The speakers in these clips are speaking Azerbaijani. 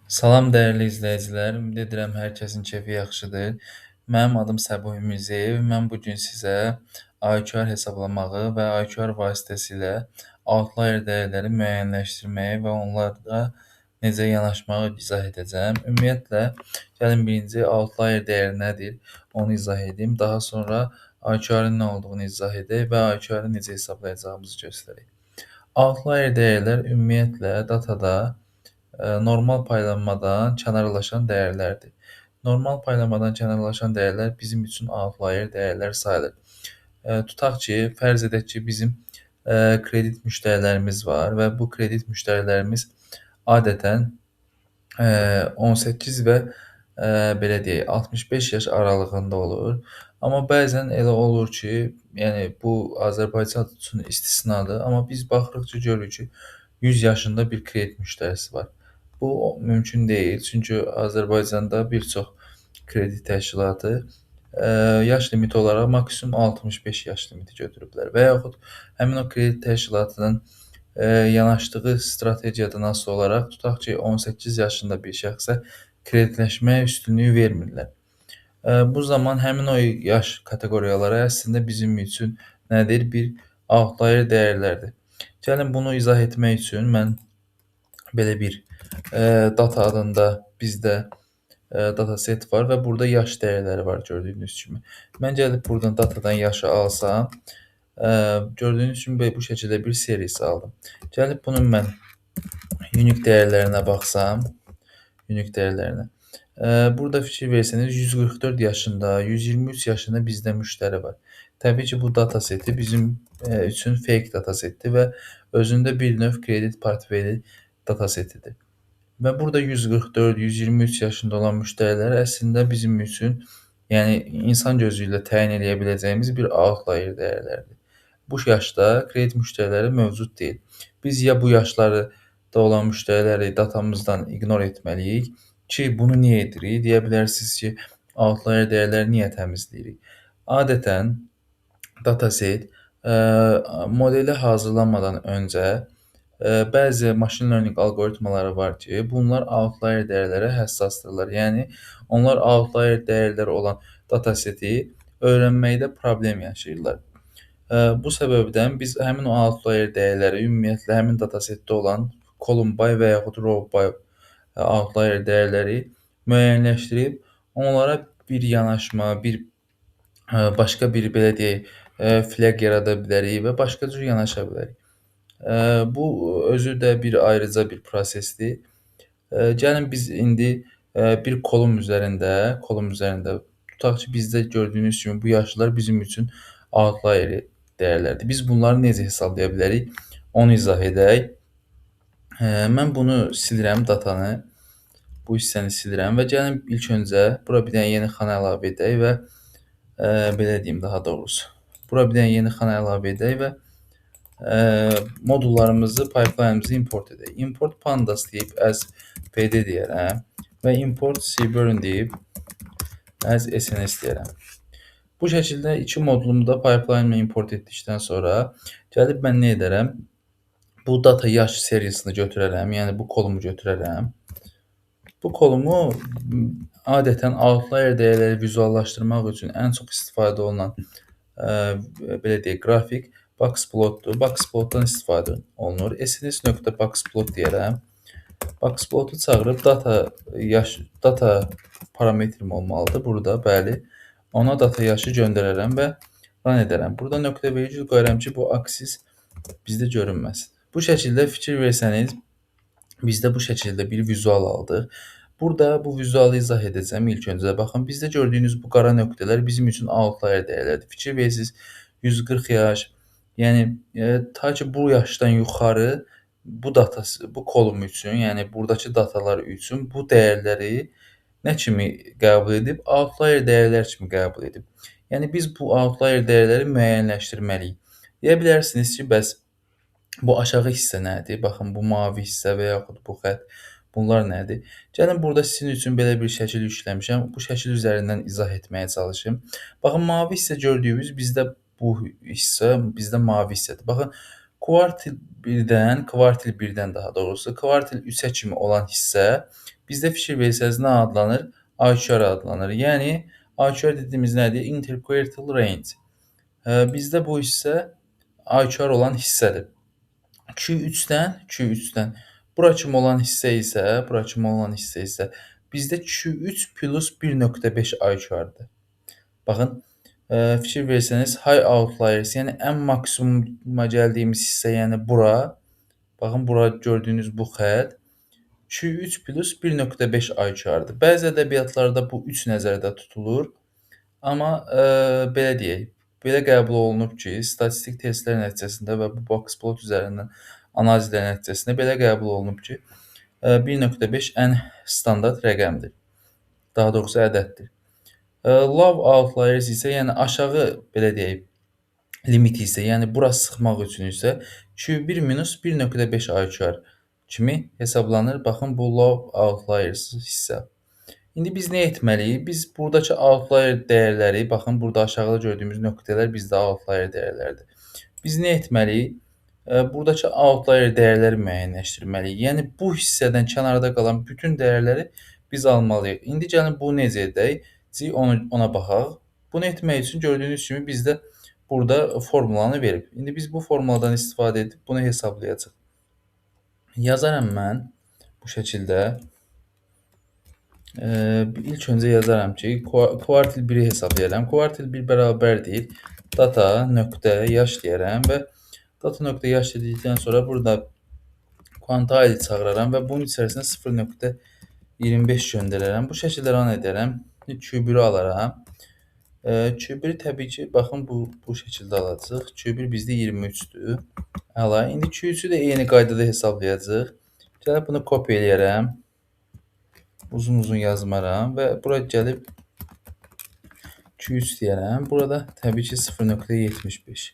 Salam dəyərli izləyicilər, ümid edirəm hər kəsin keyfi yaxşıdır. Mənim adım Səbuh Mirzəyev. Mən bu gün sizə IQR hesablamağı və IQR vasitəsilə outlier dəyərləri müəyyənləşdirməyi və onlara necə yanaşmağı izah edəcəm. Ümumiyyətlə, gəlin birinci outlier dəyəri nədir, onu izah edeyim. Daha sonra IQR-ın nə olduğunu izah edək və IQR-ı necə hesablayacağımızı göstərək. Outlier dəyərlər ümumiyyətlə datada normal paylanmadan kənarlaşan dəyərlərdir. Normal paylanmadan kənarlaşan dəyərlər bizim üçün outlier dəyərlər sayılır. Tutaq ki, fərz edək ki, bizim kredit müştərilərimiz var və bu kredit müştərilərimiz adətən 18 və belə deyək, 65 yaş aralığında olur. Amma bəzən elə olur ki, yəni bu Azərbaycan üçün istisnadır, amma biz baxırıq ki, görürük ki, 100 yaşında bir kredit müştərisi var. Bu mümkün deyil, çünki Azərbaycanda bir çox kredit təşkilatı yaş limiti olaraq maksimum 65 yaş limiti götürüblər və yaxud həmin o kredit təşkilatının yanaşdığı strategiyadan asılı olaraq tutaq ki, 18 yaşında bir şəxsə kreditləşmə üstünlüyü vermirlər. Bu zaman həmin o yaş kateqoriyaları əslində bizim üçün nədir? Bir outlier dəyərlərdir. Gəlin bunu izah etmək üçün mən belə bir data adında bizdə dataset var və burada yaş dəyərləri var gördüyünüz kimi. Mən gəlib buradan datadan yaşı alsam, gördüyünüz kimi bu şəkildə bir series aldım. Gəlib bunun mən unique dəyərlərinə baxsam, unique dəyərlərinə. Burada fikir versəniz 144 yaşında, 123 yaşında bizdə müştəri var. Təbii ki, bu dataseti bizim üçün fake datasetdir və özündə bir növ kredit portfeli datasetidir. Və burada 144, 123 yaşında olan müştərilər əslində bizim üçün, yəni insan gözü ilə təyin edə biləcəyimiz bir outlier dəyərlərdir. Bu yaşda kredit müştəriləri mövcud deyil. Biz ya bu yaşlarda olan müştəriləri datamızdan ignor etməliyik ki, bunu niyə edirik? Deyə bilərsiniz ki, outlier dəyərləri niyə təmizləyirik? Adətən dataset modeli hazırlanmadan öncə bəzi machine learning alqoritmaları var ki, bunlar outlier dəyərlərə həssasdırlar. Yəni, onlar outlier dəyərləri olan dataseti öyrənməkdə problem yaşayırlar. Bu səbəbdən biz həmin o outlier dəyərləri ümumiyyətlə həmin datasetdə olan column by və yaxud row by outlier dəyərləri müəyyənləşdirib, onlara bir yanaşma, başqa bir belə deyək, flag yarada bilərik və başqa cür yanaşa bilərik. Bu özü də bir ayrıca bir prosesdir. Gəlin biz indi bir kolum üzərində tutaq ki, bizdə gördüyünüz kimi bu yaşlılar bizim üçün outlier dəyərlərdir. Biz bunları necə hesablaya bilərik? Onu izah edək. Mən bunu silirəm datanı. Bu hissəni silirəm və gəlin ilk öncə bura bir dənə yeni xana əlavə edək və belə deyim daha doğrusu. Bura bir dənə yeni xana əlavə edək və modullarımızı, pipeline-ımızı import edək. Import pandas deyib as pd deyərəm və import cburn deyib as sns deyərəm. Bu şəkildə iki modulumu da pipeline-ımla import etdikdən sonra gəlib mən nə edərəm? Bu data yaş seriyasını götürərəm, yəni bu kolumu götürərəm. Bu kolumu adətən outlier dəyərləri vizuallaşdırmaq üçün ən çox istifadə olunan belə deyək, qrafik boxplotdur. Boxplotdan istifadə olunur. sns.boxplot deyərəm. Boxplotu çağırıb data parametrim olmalıdır burada, bəli. Ona data yaşı göndərərəm və run edərəm. Burada nöqtə virgül qoyaram ki, bu aksis bizdə görünməsin. Bu şəkildə fikir versəniz, bizdə bu şəkildə bir vizual aldıq. Burada bu vizualı izah edəcəm ilk öncə. Baxın, bizdə gördüyünüz bu qara nöqtələr bizim üçün outlier dəyərlərdir. Fikir versiniz, 140 yaş, yəni ta ki bu yaşdan yuxarı bu kolum üçün, yəni buradakı datalar üçün bu dəyərləri nə kimi qəbul edib? Outlier dəyərlər kimi qəbul edib. Yəni biz bu outlier dəyərləri müəyyənləşdirməliyik. Deyə bilərsiniz ki, bəs bu aşağı hissə nədir? Baxın, bu mavi hissə və yaxud bu xətt, bunlar nədir? Gəlin burada sizin üçün belə bir şəkil yükləmişəm. Bu şəkil üzərindən izah etməyə çalışım. Baxın, mavi hissə gördüyünüz bizdə bu hissə, bizdə mavi hissədir. Baxın, kvartil 1-dən daha doğrusu, kvartil 3-ə kimi olan hissə bizdə fikir versəniz nə adlanır? IQR adlanır. Yəni IQR dediyimiz nədir? Interquartile range. Bizdə bu hissə IQR olan hissədir. Q3-dən bura kimi olan hissə isə bizdə Q3 plus 1.5 IQR-dır. Baxın, fikir versəniz, high outliers, yəni ən maksimuma gəldiyimiz hissə, yəni bura, baxın, bura gördüyünüz bu xətt Q3 plus 1.5 IQR-dır. Bəzi ədəbiyyatlarda bu 3 nəzərdə tutulur, amma belə deyək, belə qəbul olunub ki, statistik testlər nəticəsində və bu box plot üzərindən analizlər nəticəsində belə qəbul olunub ki, 1.5 ən standart rəqəmdir. Daha doğrusu ədəddir. Low outliers isə, yəni aşağı belə deyək, limiti isə, yəni bura sıxmaq üçün isə Q1 minus 1.5 IQR kimi hesablanır. Baxın, bu low outliers hissə. İndi biz nə etməliyik? Biz buradakı outlier dəyərləri, baxın, burada aşağıda gördüyümüz nöqtələr bizdə outlier dəyərləridir. Biz nə etməliyik? Buradakı outlier dəyərləri müəyyənləşdirməliyik. Yəni bu hissədən kənarda qalan bütün dəyərləri biz almalıyıq. İndi gəlin bu necə edək? Ona baxaq. Bunu etmək üçün gördüyünüz kimi bizdə burada formulanı verib. İndi biz bu formuladan istifadə edib bunu hesablayacağıq. Yazaram mən bu şəkildə. İlk öncə yazaram ki, kvartil 1-i hesablayıram. Kvartil 1 bərabərdir. Data nöqtə yaş deyərəm və data nöqtə yaş dedikdən sonra burada quantile çağıraram və bunun içərisinə 0.25 göndərərəm. Bu şəkildə run edərəm. Q1-i alaram. Q1-i təbii ki, baxın, bu şəkildə alacaq. Q1 bizdə 23-dür. Əla. İndi Q3-ü də eyni qaydada hesablayacaq. Gəlib bunu kopya eləyərəm. Uzun yazmaram və bura gəlib Q3 deyərəm. Burada təbii ki 0.75.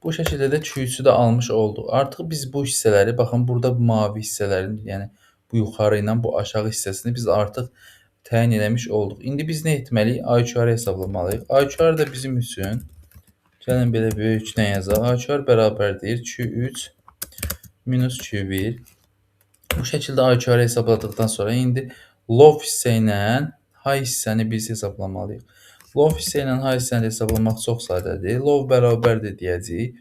Bu şəkildə də Q3-ü də almış olduq. Artıq biz bu hissələri, baxın, burada mavi hissələrin, yəni bu yuxarı ilə bu aşağı hissəsini biz artıq təyin eləmiş olduq. İndi biz nə etməliyik? IQR-ı hesablamalıyıq. IQR da bizim üçün, gəlin belə böyüklə yazaq. IQR bərabərdir Q3 minus Q1. Bu şəkildə IQR-ı hesabladıqdan sonra indi low hissə ilə high hissəni biz hesablamalıyıq. Low hissə ilə high hissəni hesablamaq çox sadədir. Low bərabərdir deyəcəyik.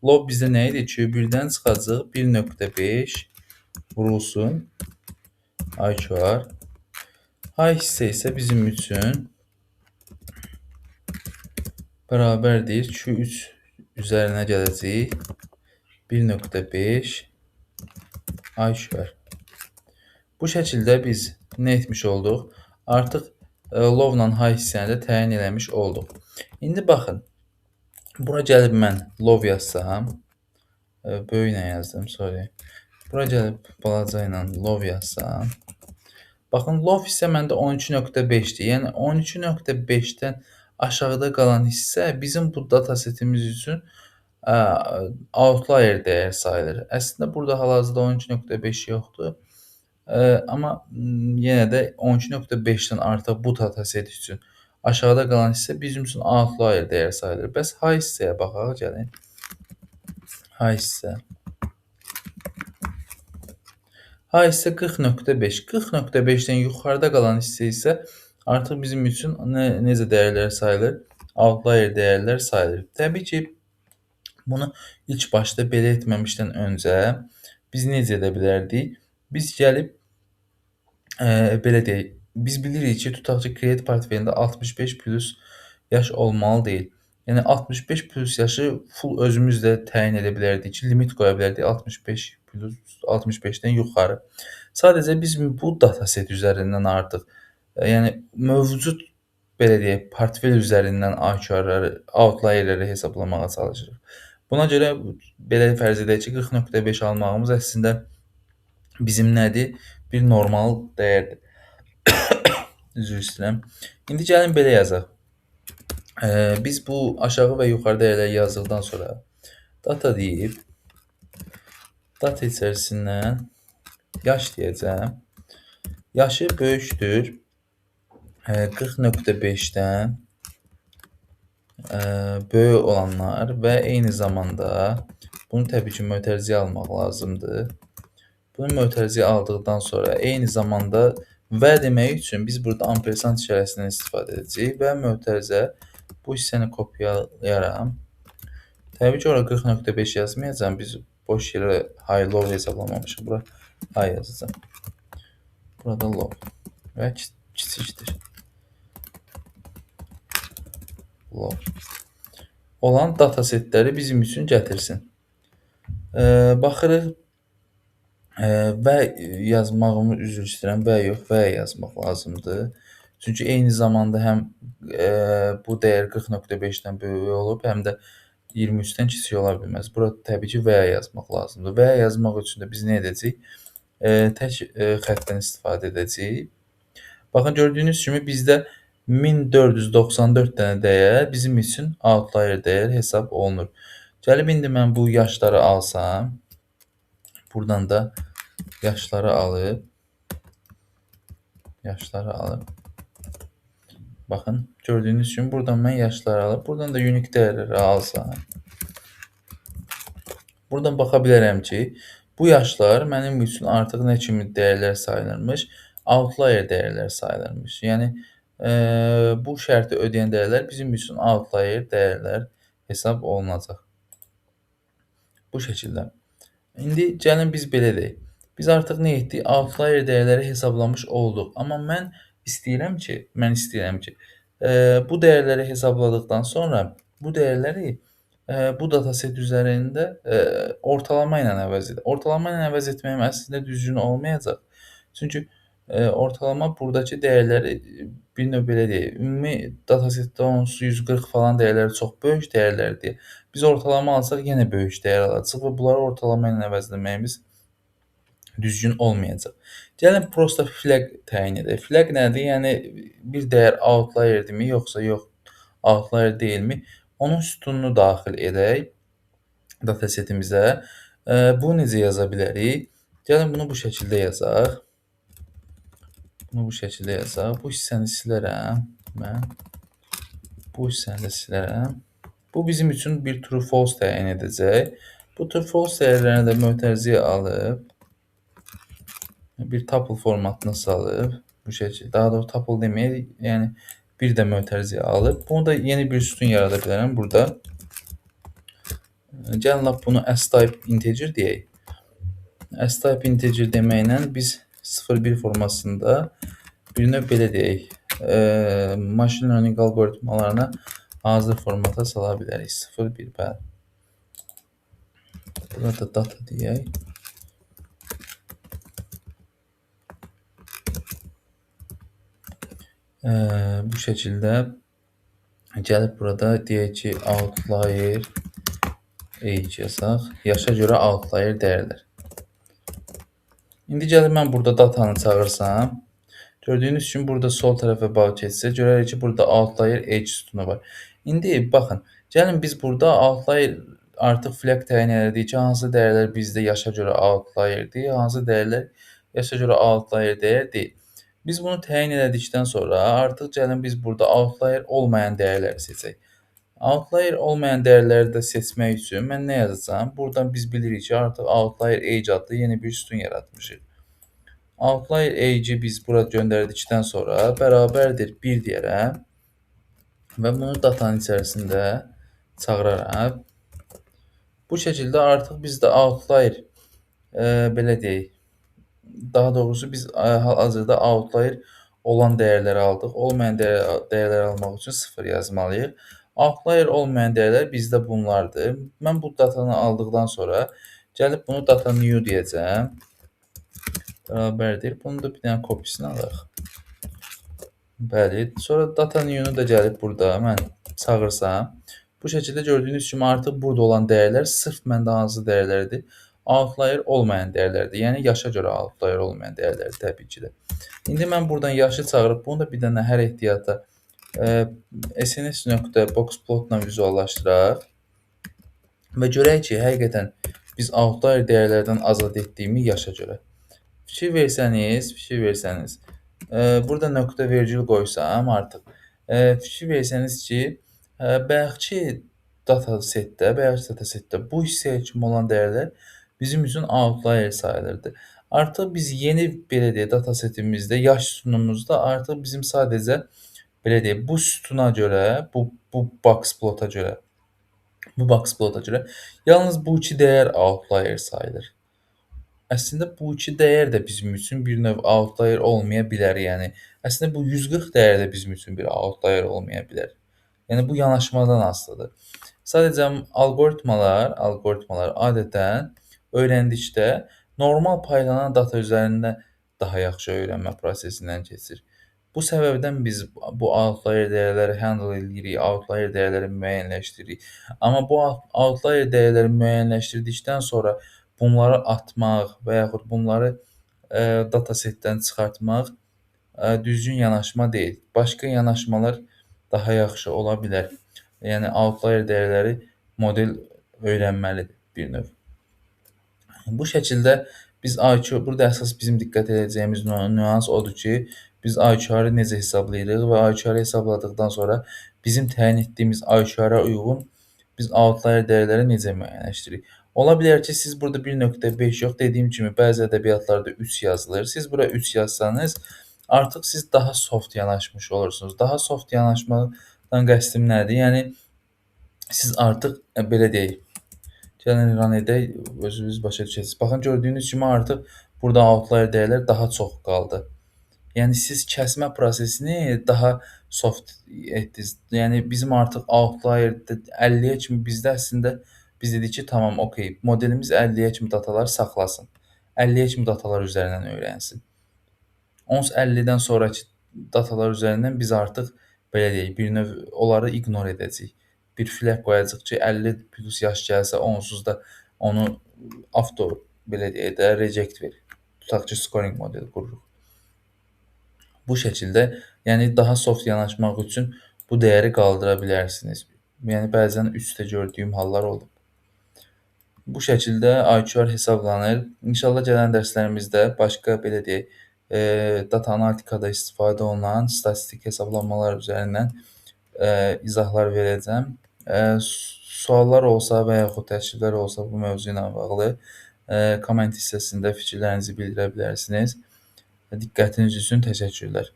Low bizdə nə idi? Q1-dən çıxacaq 1.5 vurulsun IQR. High hissə isə bizim üçün bərabərdir Q3 üzərinə gələcək 1.5 IQR. Bu şəkildə biz nə etmiş olduq? Artıq low ilə high hissəni də təyin eləmiş olduq. İndi baxın, bura gəlib mən low yazsam, böyüklə yazdım, sorry. Bura gəlib balaca ilə low yazsam, baxın, low hissə məndə 13.5-dir. Yəni 13.5-dən aşağıda qalan hissə bizim bu datasetimiz üçün outlier dəyər sayılır. Əslində burada hal-hazırda 13.5 yoxdur. Amma yenə də 13.5-dən artıq bu dataset üçün aşağıda qalan hissə bizim üçün outlier dəyər sayılır. Bəs high hissəyə baxaq, gəlin. High hissə. High hissə 40.5. 40.5-dən yuxarıda qalan hissə isə artıq bizim üçün necə dəyərlər sayılır? Outlier dəyərlər sayılır. Təbii ki, bunu ilk başda belə etməmişdən öncə biz necə edə bilərdik? Biz gəlib, belə deyək, biz bilirik ki, tutaq ki, kredit portfelində 65 plus yaş olmalı deyil. Yəni 65 plus yaşı full özümüz də təyin edə bilərdik ki, limit qoya bilərdik 65 plus 65-dən yuxarı. Sadəcə biz bu dataset üzərindən artıq, yəni mövcud, belə deyək, portfel üzərindən IQR-ları, outlierləri hesablamağa çalışırıq. Buna görə belə fərz edək ki, 40.5 almağımız əslində bizim nədir? Bir normal dəyərdir. Üzr istəyirəm. İndi gəlin belə yazaq. Biz bu aşağı və yuxarı dəyərləri yazdıqdan sonra data deyib, data içərisindən yaş deyəcəm. Yaşı böyükdür 40.5-dən böyük olanlar və eyni zamanda bunu təbii ki, mötərizəyə almaq lazımdır. Bunu mötərizəyə aldıqdan sonra eyni zamanda və demək üçün biz burada ampersant işarəsindən istifadə edəcəyik və mötərizə bu hissəni kopyalayaram. Təbii ki, ora 40.5 yazmayacağam. Biz boş yerə high low hesablamamışıq. Bura high yazacağam. Burada low və kiçikdir. Low olan datasetləri bizim üçün gətirsin. Baxırıq və yazmağımı üzr istəyirəm, və yox, və yazmaq lazımdır. Çünki eyni zamanda həm bu dəyər 40.5-dən böyük olub, həm də 23-dən kiçik ola bilməz. Burada təbii ki, və yazmaq lazımdır. Və yazmaq üçün də biz nə edəcəyik? Tək xəttdən istifadə edəcəyik. Baxın, gördüyünüz kimi bizdə 1494 dənə dəyər bizim üçün outlier dəyər hesab olunur. Gəlib indi mən bu yaşları alsam, buradan da yaşları alıb, baxın, gördüyünüz kimi buradan mən yaşları alıb, buradan da unique dəyərləri alsam, buradan baxa bilərəm ki, bu yaşlar mənim üçün artıq nə kimi dəyərlər sayılırmış? Outlier dəyərlər sayılırmış. Yəni, bu şərti ödəyən dəyərlər bizim üçün outlier dəyərlər hesab olunacaq. Bu şəkildə. İndi gəlin biz belə deyək. Biz artıq nə etdik? Outlier dəyərləri hesablamış olduq. Amma mən istəyirəm ki, bu dəyərləri hesabladıqdan sonra bu dəyərləri bu dataset üzərində ortalama ilə əvəz edək. Ortalama ilə əvəz etməyim əslində düzgün olmayacaq. Çünki ortalama buradakı dəyərləri bir növ belə deyək, ümumi datasetdə onsuz 140 falan dəyərləri çox böyük dəyərlərdir. Biz ortalama alsaq yenə böyük dəyər alacağıq və bunları ortalama ilə əvəzləməyimiz düzgün olmayacaq. Gəlin prosta flag təyin edək. Flag nədir? Yəni bir dəyər outlierdirmi, yoxsa yox, outlier deyilmi? Onun sütununu daxil edək datasetimizə. Bunu necə yaza bilərik? Gəlin bunu bu şəkildə yazaq. Bu hissəni silərəm mən. Bu hissəni də silərəm. Bu bizim üçün bir true false təyin edəcək. Bu true false dəyərlərini də mötərizəyə alıb, bir tuple formatına salıb, bu şəkildə, daha doğrusu tuple deməyək, yəni bir də mötərizəyə alıb, bunu da yeni bir sütun yarada bilərəm burada. Gəlin bunu s-type integer deyək. S-type integer deməklə biz 0-1 formasında bir növ belə deyək, machine learning algoritmalarına hazır formata sala bilərik. 0-1, bəli. Burada data deyək. Bu şəkildə gəlib burada deyək ki, outlier age yazaq. Yaşa görə outlier dəyərlər. İndi gəlib mən burada datanı çağırsam, gördüyünüz kimi burada sol tərəfə bağ keçsə, görərik ki, burada outlier age sütunu var. İndi baxın, gəlin biz burada outlier artıq flag təyin elədik ki, hansı dəyərlər bizdə yaşa görə outlierdir, hansı dəyərlər yaşa görə outlier dəyər deyil. Biz bunu təyin elədikdən sonra artıq gəlin biz burada outlier olmayan dəyərləri seçək. Outlier olmayan dəyərləri də seçmək üçün mən nə yazacağam? Buradan biz bilirik ki, artıq outlier age adlı yeni bir sütun yaratmışıq. Outlier age'i biz bura göndərdikdən sonra bərabərdir 1 deyərəm və bunu datanın içərisində çağıraram. Bu şəkildə artıq bizdə outlier, belə deyək, daha doğrusu biz hal-hazırda outlier olan dəyərləri aldıq. Olmayan dəyərləri almaq üçün 0 yazmalıyıq. Outlier olmayan dəyərlər bizdə bunlardır. Mən bu datanı aldıqdan sonra gəlib bunu data new deyəcəm. Bərabərdir. Bunu da bir dənə kopyasını alaq. Bəli. Sonra data new-nu da gəlib burada mən çağırsam. Bu şəkildə gördüyünüz kimi artıq burada olan dəyərlər sırf məndə hansı dəyərlərdir? Outlier olmayan dəyərlərdir. Yəni yaşa görə outlier olmayan dəyərlərdir təbii ki də. İndi mən buradan yaşı çağırıb bunu da bir dənə hər ehtiyata sns.boxplot-la vizuallaşdıraq və görək ki, həqiqətən biz outlier dəyərlərdən azad etdiyimi yaşa görə. Fikir versəniz, burada nöqtə vergül qoysam artıq, fikir versəniz ki, Bayaqki bayaqki datasetdə bu hissəyə kimi olan dəyərlər bizim üçün outlier sayılırdı. Artıq biz yeni belə deyək datasetimizdə yaş sütunumuzda artıq bizim sadəcə belə deyək bu box plota görə yalnız bu iki dəyər outlier sayılır. Əslində bu 2 dəyər də bizim üçün bir növ outlier olmaya bilər, yəni. Əslində bu 140 dəyər də bizim üçün bir outlier olmaya bilər. Yəni bu yanaşmadan asılıdır. Sadəcə algoritmalar adətən öyrəndikdə normal paylanan data üzərində daha yaxşı öyrənmə prosesindən keçir. Bu səbəbdən biz bu outlier dəyərləri handle eləyirik, outlier dəyərləri müəyyənləşdiririk. Amma bu outlier dəyərləri müəyyənləşdirdikdən sonra bunları atmaq və yaxud bunları datasetdən çıxartmaq düzgün yanaşma deyil. Başqa yanaşmalar daha yaxşı ola bilər. Yəni outlier dəyərləri model öyrənməlidir bir növ. Bu şəkildə biz IQ burada əsas bizim diqqət edəcəyimiz nüans odur ki, biz IQ-ları necə hesablayırıq və IQ-ları hesabladıqdan sonra bizim təyin etdiyimiz IQ-ara uyğun biz outlier dəyərləri necə müəyyənləşdiririk. Ola bilər ki, siz burada 1.5 yox, dediyim kimi bəzi ədəbiyyatlarda 3 yazılır. Siz bura 3 yazsanız, artıq siz daha soft yanaşmış olursunuz. Daha soft yanaşmadan qəsdim nədir? Yəni siz artıq belə deyək, gəlin run edək, özünüz başa düşəsiniz. Baxın, gördüyünüz kimi artıq burada outlier dəyərlər daha çox qaldı. Yəni siz kəsmə prosesini daha soft etdiniz. Yəni bizim artıq outlier 50-yə kimi bizdə əslində biz dedik ki, tamam, okey, modelimiz 50-yə kimi datalar saxlasın. 50-yə kimi datalar üzərindən öyrənsin. Onsuz 50-dən sonrakı datalar üzərindən biz artıq belə deyək, bir növ onları ignore edəcəyik. Bir flag qoyacağıq ki, 50 plus yaş gəlsə, onsuz da onu avto belə deyək də reject verir. Tutaq ki, scoring modeli qururuq. Bu şəkildə, yəni daha soft yanaşmaq üçün bu dəyəri qaldıra bilərsiniz. Yəni bəzən üstdə gördüyüm hallar oldu. Bu şəkildə IQ-lar hesablanır. İnşallah gələn dərslərimizdə başqa belə deyək, data analitikada istifadə olunan statistik hesablanmalar üzərindən izahlar verəcəm. Suallar olsa və yaxud təkliflər olsa bu mövzu ilə bağlı komment hissəsində fikirlərinizi bildirə bilərsiniz. Diqqətiniz üçün təşəkkürlər.